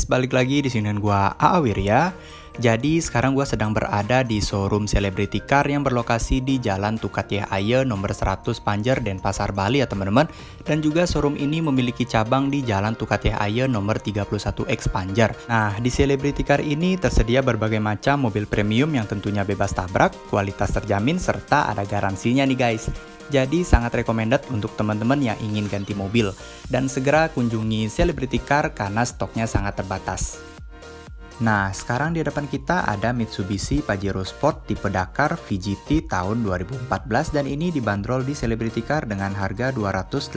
balik lagi di sini gua Aawir ya. Jadi sekarang gua sedang berada di showroom Celebrity Car yang berlokasi di Jalan Tukatyah Aye nomor 100 Panjer, Denpasar, Bali ya teman-teman. Dan juga showroom ini memiliki cabang di Jalan Tukatyah Aye nomor 31X Panjer. Nah, di Celebrity Car ini tersedia berbagai macam mobil premium yang tentunya bebas tabrak, kualitas terjamin serta ada garansinya nih guys. Jadi sangat recommended untuk teman-teman yang ingin ganti mobil. Dan segera kunjungi Celebrity Car karena stoknya sangat terbatas. Nah, sekarang di depan kita ada Mitsubishi Pajero Sport tipe Dakar VGT tahun 2014 dan ini dibanderol di Celebrity Car dengan harga 289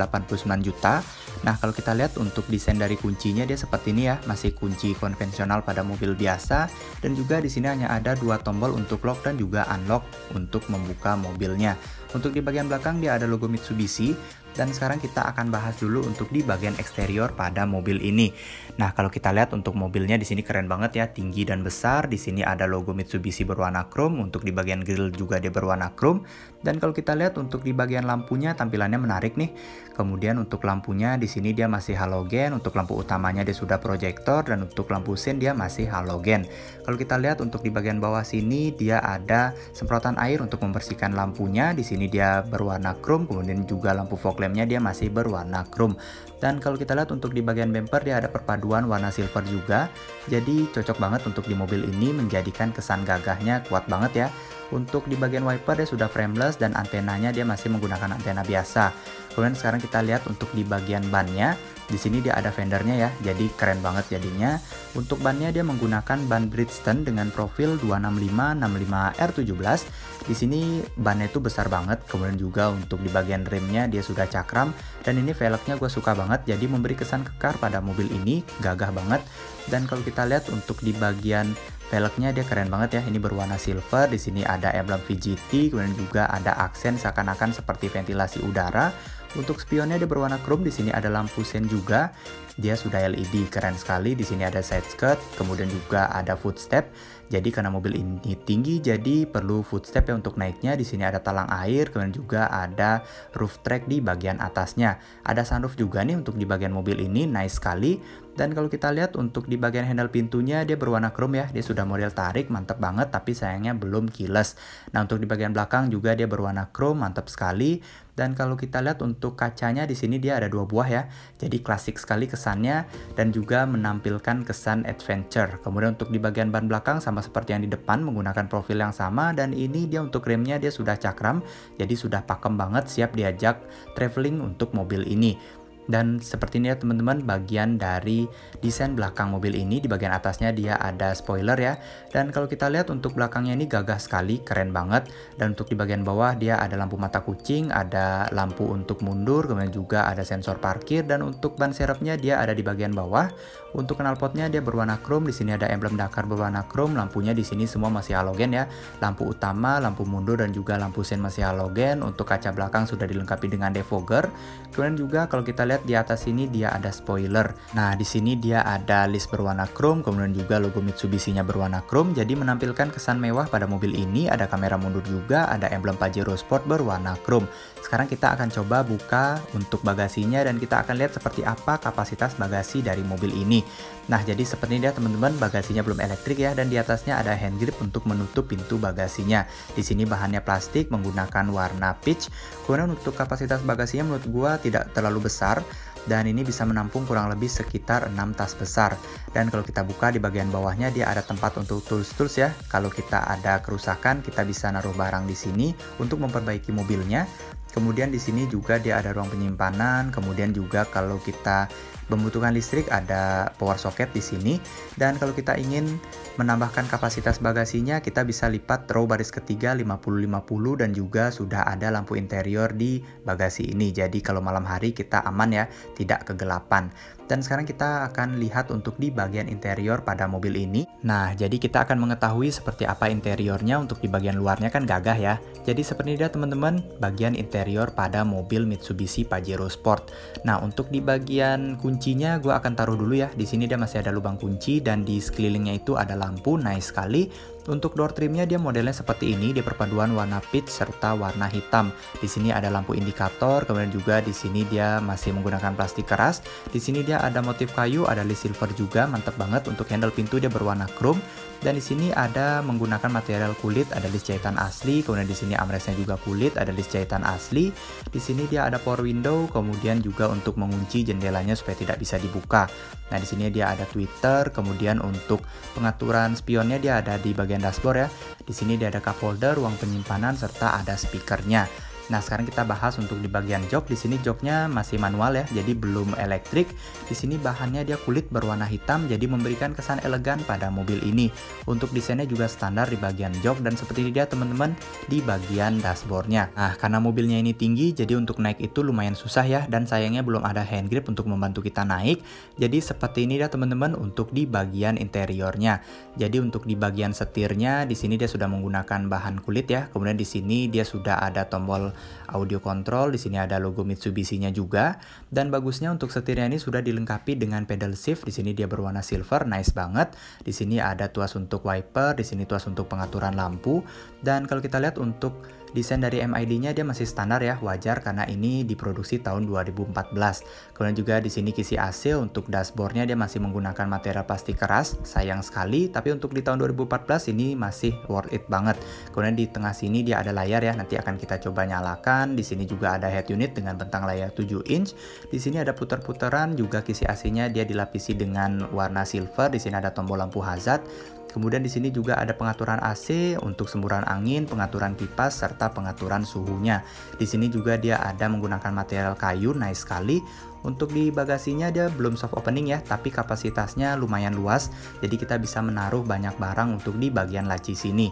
juta. Nah, kalau kita lihat untuk desain dari kuncinya dia seperti ini ya, masih kunci konvensional pada mobil biasa dan juga di sini hanya ada dua tombol untuk lock dan juga unlock untuk membuka mobilnya. Untuk di bagian belakang dia ada logo Mitsubishi. Dan sekarang kita akan bahas dulu untuk di bagian eksterior pada mobil ini. Nah, kalau kita lihat untuk mobilnya di sini keren banget ya, tinggi dan besar. Di sini ada logo Mitsubishi berwarna chrome, untuk di bagian grill juga dia berwarna chrome. Dan kalau kita lihat untuk di bagian lampunya tampilannya menarik nih. Kemudian untuk lampunya di sini dia masih halogen, untuk lampu utamanya dia sudah proyektor dan untuk lampu sen dia masih halogen. Kalau kita lihat untuk di bagian bawah sini dia ada semprotan air untuk membersihkan lampunya. Di sini dia berwarna chrome, kemudian juga lampu fog lampnya dia masih berwarna chrome. Dan kalau kita lihat untuk di bagian bumper dia ada perpaduan warna silver juga. Jadi cocok banget untuk di mobil ini, menjadikan kesan gagahnya kuat banget ya. Untuk di bagian wiper dia sudah frameless dan antenanya dia masih menggunakan antena biasa. Kemudian sekarang kita lihat untuk di bagian bannya. Di sini dia ada fendernya ya, jadi keren banget jadinya. Untuk bannya dia menggunakan ban Bridgestone dengan profil 265/65R17. Di sini bannya itu besar banget. Kemudian juga untuk di bagian remnya dia sudah cakram dan ini velgnya gue suka banget. Jadi memberi kesan kekar pada mobil ini, gagah banget. Dan kalau kita lihat untuk di bagian velgnya dia keren banget ya. Ini berwarna silver. Di sini ada emblem VGT, kemudian juga ada aksen seakan-akan seperti ventilasi udara. Untuk spionnya dia berwarna chrome, di sini ada lampu sen juga. Dia sudah LED, keren sekali. Di sini ada side skirt, kemudian juga ada footstep. Jadi karena mobil ini tinggi, jadi perlu footstep ya untuk naiknya. Di sini ada talang air, kemudian juga ada roof track di bagian atasnya. Ada sunroof juga nih untuk di bagian mobil ini, nice sekali. Dan kalau kita lihat untuk di bagian handle pintunya dia berwarna chrome ya. Dia sudah model tarik, mantap banget, tapi sayangnya belum keyless. Nah, untuk di bagian belakang juga dia berwarna chrome, mantap sekali. Dan kalau kita lihat untuk kacanya di sini dia ada dua buah ya. Jadi klasik sekali kesannya dan juga menampilkan kesan adventure. Kemudian untuk di bagian ban belakang sama seperti yang di depan menggunakan profil yang sama dan ini dia untuk remnya dia sudah cakram. Jadi sudah pakem banget, siap diajak traveling untuk mobil ini. Dan seperti ini ya teman-teman bagian dari desain belakang mobil ini. Di bagian atasnya dia ada spoiler ya. Dan kalau kita lihat untuk belakangnya ini gagah sekali, keren banget. Dan untuk di bagian bawah dia ada lampu mata kucing, ada lampu untuk mundur, kemudian juga ada sensor parkir. Dan untuk ban serepnya dia ada di bagian bawah. Untuk knalpotnya dia berwarna chrome. Di sini ada emblem Dakar berwarna chrome. Lampunya di sini semua masih halogen ya. Lampu utama, lampu mundur dan juga lampu sen masih halogen. Untuk kaca belakang sudah dilengkapi dengan defogger. Kemudian juga kalau kita lihat di atas sini dia ada spoiler. Nah, di sini dia ada list berwarna chrome, kemudian juga logo Mitsubishi-nya berwarna chrome. Jadi menampilkan kesan mewah pada mobil ini. Ada kamera mundur juga, ada emblem Pajero Sport berwarna chrome. Sekarang kita akan coba buka untuk bagasinya dan kita akan lihat seperti apa kapasitas bagasi dari mobil ini. Nah, jadi seperti ini ya teman-teman, bagasinya belum elektrik ya dan di atasnya ada hand grip untuk menutup pintu bagasinya. Di sini bahannya plastik menggunakan warna peach. Kemudian untuk kapasitas bagasinya menurut gua tidak terlalu besar dan ini bisa menampung kurang lebih sekitar 6 tas besar. Dan kalau kita buka di bagian bawahnya dia ada tempat untuk tools-tools ya. Kalau kita ada kerusakan kita bisa naruh barang di sini untuk memperbaiki mobilnya. Kemudian di sini juga dia ada ruang penyimpanan, kemudian juga kalau kita membutuhkan listrik ada power socket di sini. Dan kalau kita ingin menambahkan kapasitas bagasinya kita bisa lipat row baris ketiga 50-50 dan juga sudah ada lampu interior di bagasi ini. Jadi kalau malam hari kita aman ya, tidak kegelapan. Dan sekarang kita akan lihat untuk di bagian interior pada mobil ini. Nah, jadi kita akan mengetahui seperti apa interiornya. Untuk di bagian luarnya kan gagah ya. Jadi seperti ini teman-teman, bagian interior pada mobil Mitsubishi Pajero Sport. Nah, untuk di bagian kuncinya gue akan taruh dulu ya. Di sini dia masih ada lubang kunci dan di sekelilingnya itu ada lampu, nice sekali. Untuk door trimnya dia modelnya seperti ini, di perpaduan warna peach serta warna hitam. Di sini ada lampu indikator, kemudian juga di sini dia masih menggunakan plastik keras. Di sini dia ada motif kayu, ada list silver juga, mantap banget. Untuk handle pintu dia berwarna chrome. Dan di sini ada menggunakan material kulit, ada list jahitan asli, kemudian di sini armrestnya juga kulit, ada list jahitan asli. Di sini dia ada power window, kemudian juga untuk mengunci jendelanya supaya tidak bisa dibuka. Nah, di sini dia ada tweeter, kemudian untuk pengaturan spionnya dia ada di bagian dashboard ya. Di sini dia ada cup holder, ruang penyimpanan serta ada speakernya. Nah, sekarang kita bahas untuk di bagian jok. Di sini joknya masih manual ya, jadi belum elektrik. Di sini bahannya dia kulit berwarna hitam, jadi memberikan kesan elegan pada mobil ini. Untuk desainnya juga standar di bagian jok dan seperti ini dia teman-teman di bagian dashboardnya. Nah, karena mobilnya ini tinggi, jadi untuk naik itu lumayan susah ya, dan sayangnya belum ada hand grip untuk membantu kita naik. Jadi seperti ini dia teman-teman untuk di bagian interiornya. Jadi untuk di bagian setirnya, di sini dia sudah menggunakan bahan kulit ya. Kemudian di sini dia sudah ada tombol audio control, di sini ada logo Mitsubishi-nya juga. Dan bagusnya untuk setirnya ini sudah dilengkapi dengan pedal shift. Di sini dia berwarna silver, nice banget. Di sini ada tuas untuk wiper, di sini tuas untuk pengaturan lampu. Dan kalau kita lihat untuk desain dari MID-nya dia masih standar ya, wajar karena ini diproduksi tahun 2014. Kemudian juga di sini kisi AC, untuk dashboardnya dia masih menggunakan material plastik keras, sayang sekali, tapi untuk di tahun 2014 ini masih worth it banget. Kemudian di tengah sini dia ada layar ya, nanti akan kita coba nyalakan. Di sini juga ada head unit dengan bentang layar 7 inch. Di sini ada puter-puteran, juga kisi AC-nya dia dilapisi dengan warna silver. Di sini ada tombol lampu hazard. Kemudian di sini juga ada pengaturan AC untuk semburan angin, pengaturan kipas serta pengaturan suhunya. Di sini juga dia ada menggunakan material kayu, nice sekali. Untuk di bagasinya dia belum soft opening ya, tapi kapasitasnya lumayan luas. Jadi kita bisa menaruh banyak barang untuk di bagian laci sini.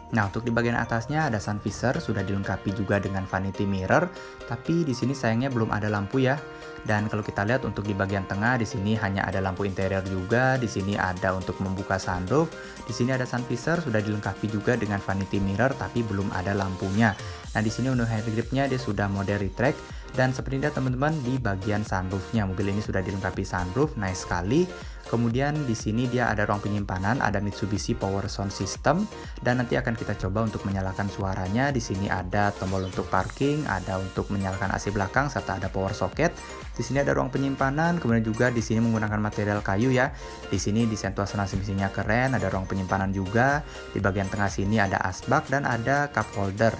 Nah, untuk di bagian atasnya ada sun visor, sudah dilengkapi juga dengan vanity mirror, tapi di sini sayangnya belum ada lampu ya. Dan kalau kita lihat untuk di bagian tengah, di sini hanya ada lampu interior juga. Di sini ada untuk membuka sunroof. Di sini ada sun visor, sudah dilengkapi juga dengan vanity mirror, tapi belum ada lampunya. Nah, di sini untuk hand gripnya dia sudah mode retract. Dan seperti ini teman-teman di bagian sunroofnya, mobil ini sudah dilengkapi sunroof, nice sekali. Kemudian di sini dia ada ruang penyimpanan, ada Mitsubishi Power Sound System, dan nanti akan kita coba untuk menyalakan suaranya. Di sini ada tombol untuk parking, ada untuk menyalakan AC belakang, serta ada power socket. Di sini ada ruang penyimpanan, kemudian juga di sini menggunakan material kayu ya. Di sini desain tuas transmisinya keren, ada ruang penyimpanan juga. Di bagian tengah sini ada asbak dan ada cup holder.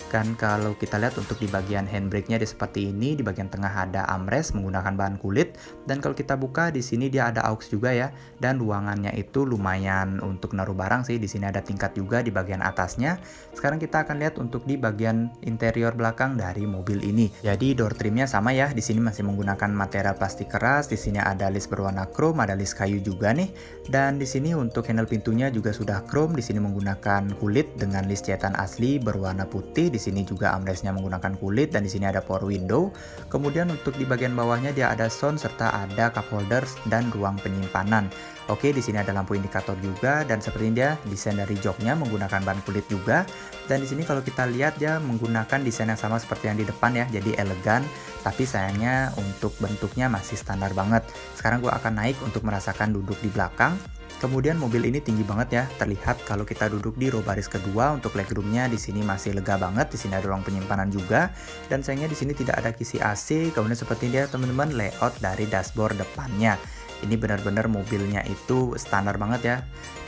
Kan kalau kita lihat untuk di bagian handbrake-nya dia seperti ini, di bagian tengah ada armrest menggunakan bahan kulit, dan kalau kita buka di sini dia ada aux juga ya, dan ruangannya itu lumayan untuk naruh barang sih. Di sini ada tingkat juga di bagian atasnya. Sekarang kita akan lihat untuk di bagian interior belakang dari mobil ini. Jadi door trimnya sama ya, di sini masih menggunakan material plastik keras, di sini ada list berwarna chrome, ada list kayu juga nih, dan di sini untuk handle pintunya juga sudah chrome, di sini menggunakan kulit dengan list jahitan asli berwarna putih. Di sini juga armrestnya menggunakan kulit dan di sini ada power window. Kemudian untuk di bagian bawahnya dia ada sound serta ada cup holders dan ruang penyimpanan. Oke, di sini ada lampu indikator juga dan seperti dia desain dari joknya menggunakan bahan kulit juga. Dan di sini kalau kita lihat dia menggunakan desain yang sama seperti yang di depan ya, jadi elegan. Tapi sayangnya untuk bentuknya masih standar banget. Sekarang gue akan naik untuk merasakan duduk di belakang. Kemudian mobil ini tinggi banget ya, terlihat kalau kita duduk di row baris kedua. Untuk legroomnya di sini masih lega banget, di sini ada ruang penyimpanan juga, dan sayangnya di sini tidak ada kisi AC. Kemudian seperti dia teman-teman layout dari dashboard depannya. Ini benar-benar mobilnya itu standar banget ya,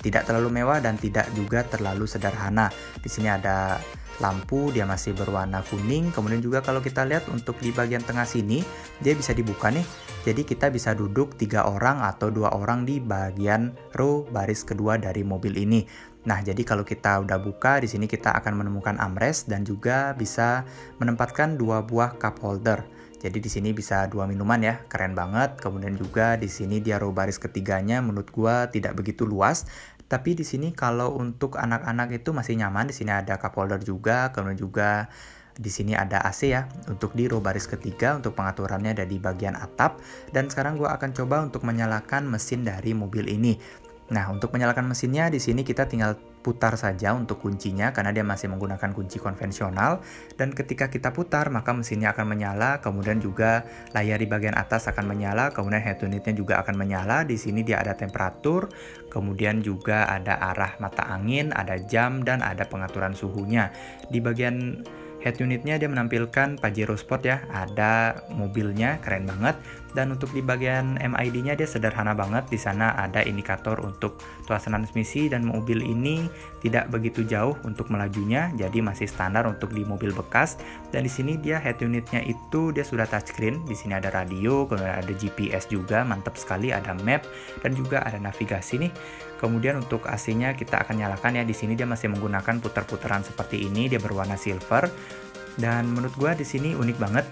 tidak terlalu mewah dan tidak juga terlalu sederhana. Di sini ada lampu, dia masih berwarna kuning. Kemudian juga kalau kita lihat untuk di bagian tengah sini, dia bisa dibuka nih. Jadi kita bisa duduk 3 orang atau 2 orang di bagian row baris kedua dari mobil ini. Nah, jadi kalau kita udah buka, di sini kita akan menemukan armrest dan juga bisa menempatkan 2 buah cup holder. Jadi di sini bisa 2 minuman ya, keren banget. Kemudian juga di sini dia row baris ketiganya menurut gua tidak begitu luas. Tapi di sini kalau untuk anak-anak itu masih nyaman. Di sini ada cup holder juga, kemudian juga di sini ada AC ya. Untuk di row baris ketiga untuk pengaturannya ada di bagian atap. Dan sekarang gue akan coba untuk menyalakan mesin dari mobil ini. Nah, untuk menyalakan mesinnya di sini kita tinggal putar saja untuk kuncinya karena dia masih menggunakan kunci konvensional, dan ketika kita putar maka mesinnya akan menyala, kemudian juga layar di bagian atas akan menyala, kemudian head unitnya juga akan menyala. Di sini dia ada temperatur, kemudian juga ada arah mata angin, ada jam, dan ada pengaturan suhunya. Di bagian head unitnya dia menampilkan Pajero Sport ya, ada mobilnya, keren banget. Dan untuk di bagian MID-nya dia sederhana banget, di sana ada indikator untuk suasana transmisi, dan mobil ini tidak begitu jauh untuk melajunya, jadi masih standar untuk di mobil bekas. Dan di sini dia head unitnya itu dia sudah touchscreen, di sini ada radio, kemudian ada GPS juga, mantap sekali, ada map, dan juga ada navigasi nih. Kemudian untuk AC-nya kita akan nyalakan ya, di sini dia masih menggunakan putar-putaran seperti ini, dia berwarna silver. Dan menurut gua di sini unik banget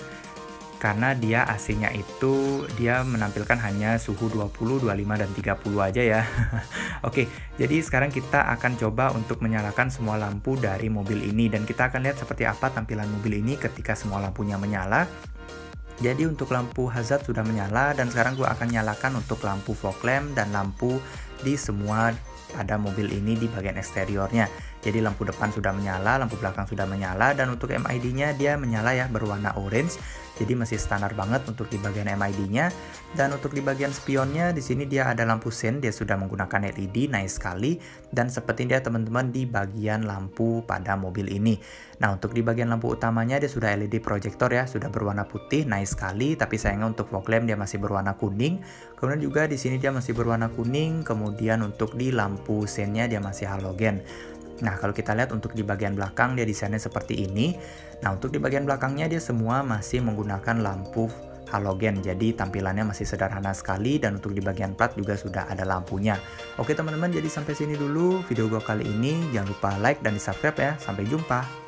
karena dia AC-nya itu dia menampilkan hanya suhu 20, 25, dan 30 aja ya. Oke, jadi sekarang kita akan coba untuk menyalakan semua lampu dari mobil ini, dan kita akan lihat seperti apa tampilan mobil ini ketika semua lampunya menyala. Jadi untuk lampu hazard sudah menyala, dan sekarang gue akan nyalakan untuk lampu fog lamp dan lampu di semua pada mobil ini di bagian eksteriornya. Jadi lampu depan sudah menyala, lampu belakang sudah menyala, dan untuk MID-nya dia menyala ya, berwarna orange. Jadi masih standar banget untuk di bagian MID-nya. Dan untuk di bagian spionnya di sini dia ada lampu sen, dia sudah menggunakan LED, nice sekali. Dan seperti dia teman-teman di bagian lampu pada mobil ini. Nah, untuk di bagian lampu utamanya dia sudah LED projector ya, sudah berwarna putih, nice sekali. Tapi sayangnya untuk fog lamp dia masih berwarna kuning. Kemudian juga di sini dia masih berwarna kuning. Kemudian untuk di lampu sennya dia masih halogen. Nah, kalau kita lihat untuk di bagian belakang dia desainnya seperti ini. Nah, untuk di bagian belakangnya dia semua masih menggunakan lampu halogen. Jadi tampilannya masih sederhana sekali, dan untuk di bagian plat juga sudah ada lampunya. Oke teman-teman, jadi sampai sini dulu video gue kali ini. Jangan lupa like dan di subscribe ya. Sampai jumpa.